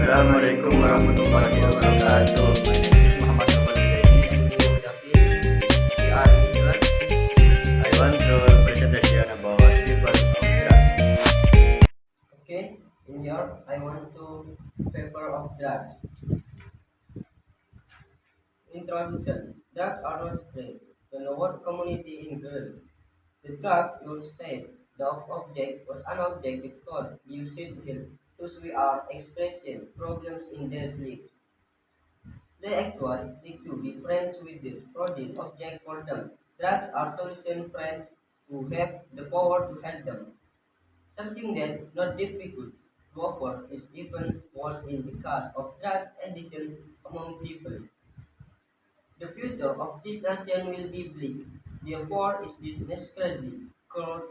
Assalamualaikum warahmatullahi wabarakatuh. My name is Muhammad Nopal Zaidi and we would have we are here. I want to presentation about peoples of drugs. Okay, in your I want to paper of drugs. Introduction. Drugs are not spread. The lower community in girl. The drug use said the object was an object because you should heal. Thus we are expressing problems in their sleep. They actually need to be friends with this protein object for them. Drugs are solution friends who have the power to help them. Something that not difficult to offer is even worse in the case of drug addiction among people. The future of this nation will be bleak. Therefore, is this necessary called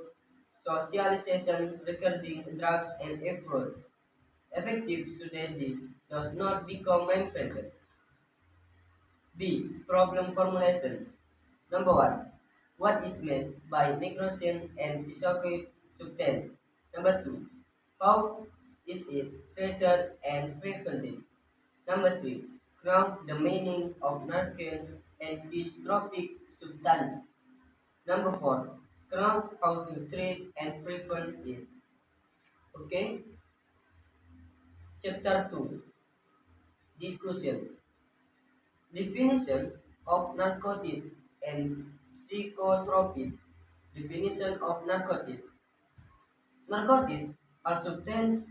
socialization regarding drugs and efforts effective so that this does not become rampant. B. Problem formulation. Number one. What is meant by necrosin and psychoactive substance? Number two. How is it treated and prevented? Number three. Ground the meaning of narcotics and psychoactive substance. Number four. Ground how to treat and prevent it. Okay. Chapter 2. Discussion. Definition of narcotics and psychotropics. Definition of narcotics. Narcotics are substance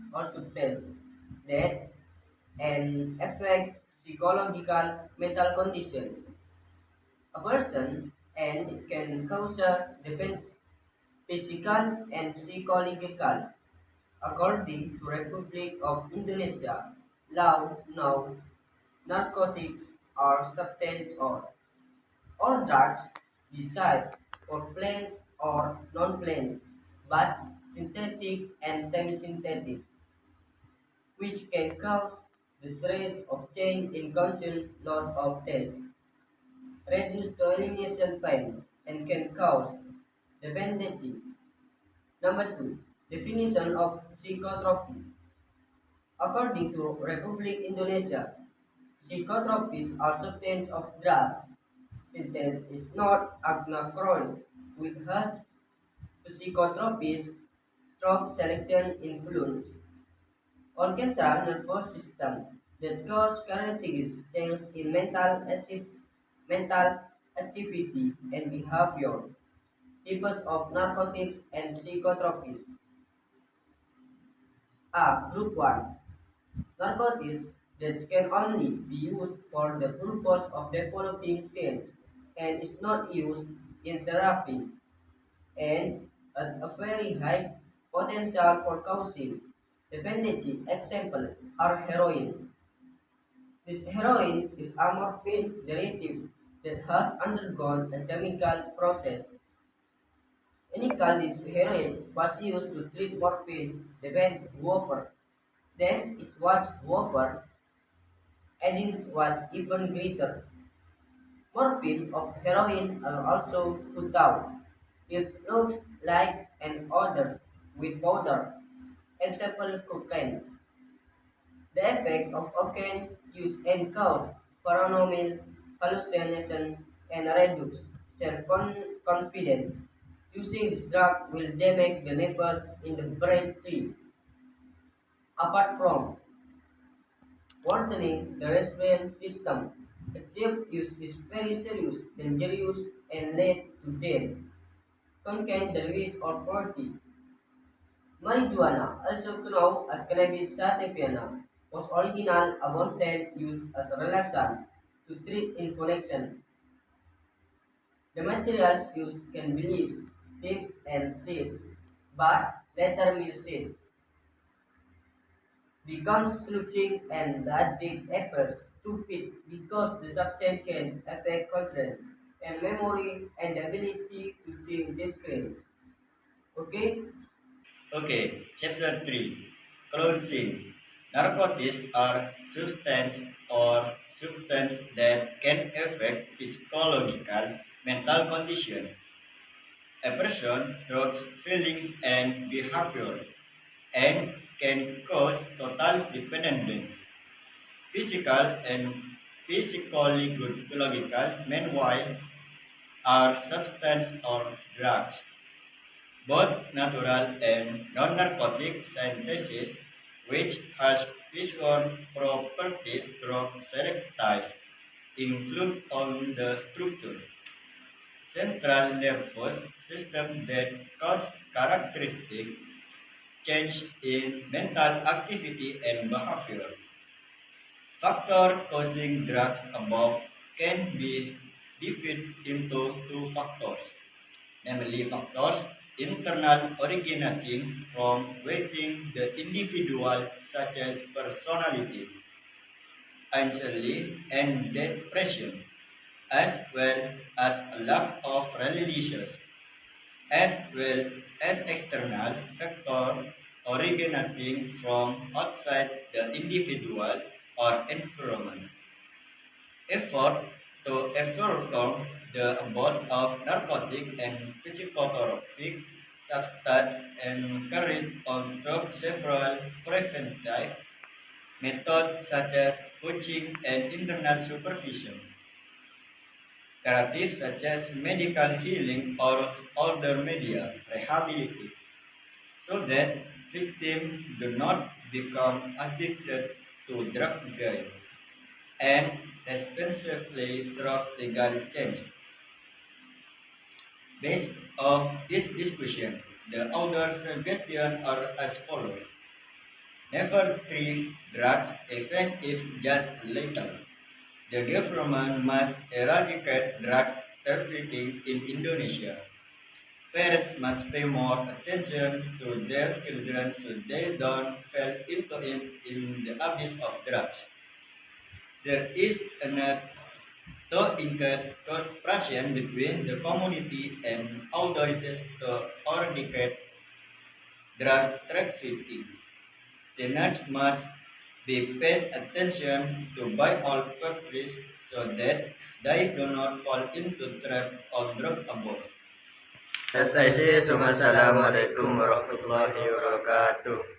that and affect psychological mental condition a person and can cause a dependence, physical and psychological. According to Republic of Indonesia, law now narcotics are substance or all drugs designed for plants or non-plants, but synthetic and semi-synthetic, which can cause distress of change in conscious loss of taste, reduce the elimination pain, and can cause dependency. Number two, definition of psychotropies. According to Republic Indonesia, psychotropies are substance of drugs. Sentence is not anachronistic with has psychotropies drug selection influence on central nervous system that cause characteristics change in mental activity and behavior. Types of narcotics and psychotropies are Group 1. Narcotics that can only be used for the purpose of developing sense and is not used in therapy and has a very high potential for causing dependency. Example are heroin. This heroin is a morphine derivative that has undergone a chemical process. Initially, this heroin was used to treat morphine dependent warfare. Then it was warfare, and it was even greater. Morphine of heroin are also put down. It looks like and odors with powder. Example cocaine. The effect of cocaine use and cause paranormal hallucination and reduce self-confidence. Using this drug will damage the nerves in the brain too. Apart from worsening the respiratory system, excessive use is very serious, dangerous, and lead to death. Contain the release or poverty. Marijuana, also known as cannabis sativa, was originally a bottle used as a relaxant to treat inflammation. The materials used can be leaves, sticks, and seeds, but later music becomes flushing and the addict appears stupid because the substance can affect confidence and memory and the ability to think discretes. Okay? Okay, chapter 3. Closing. Narcotics are substance that can affect physiological mental condition. A person drugs feelings and behavior and can cause total dependence. physical and physiological, meanwhile, are substances or drugs, both natural and non-narcotic synthesis, which has visual properties through selective influence on the structure, central nervous system that cause characteristic change in mental activity and behavior. Factor causing drugs above can be divided into two factors, namely factors internal originating from within the individual such as personality, anxiety, and depression, as well as a lack of religious, as well as external factor originating from outside the individual or environment. Efforts to overcome the abuse of narcotic and psychotropic substances encourage on through several preventive methods such as coaching and internal supervision, therapies such as medical healing or older media rehabilitation, so that victims do not become addicted to drug again and responsibly through legal change. Based on this discussion, the author's suggestions are as follows. Never treat drugs even if just little. The government must eradicate drugs trafficking in Indonesia. Parents must pay more attention to their children so they don't fall into it in the abyss of drugs. There is a need to incur cooperation between the community and authorities to eradicate drug trafficking. The nurse must be paid attention to by all parties so that they do not fall into trap of drug abuse. SIC, Assalamualaikum warahmatullahi wabarakatuh.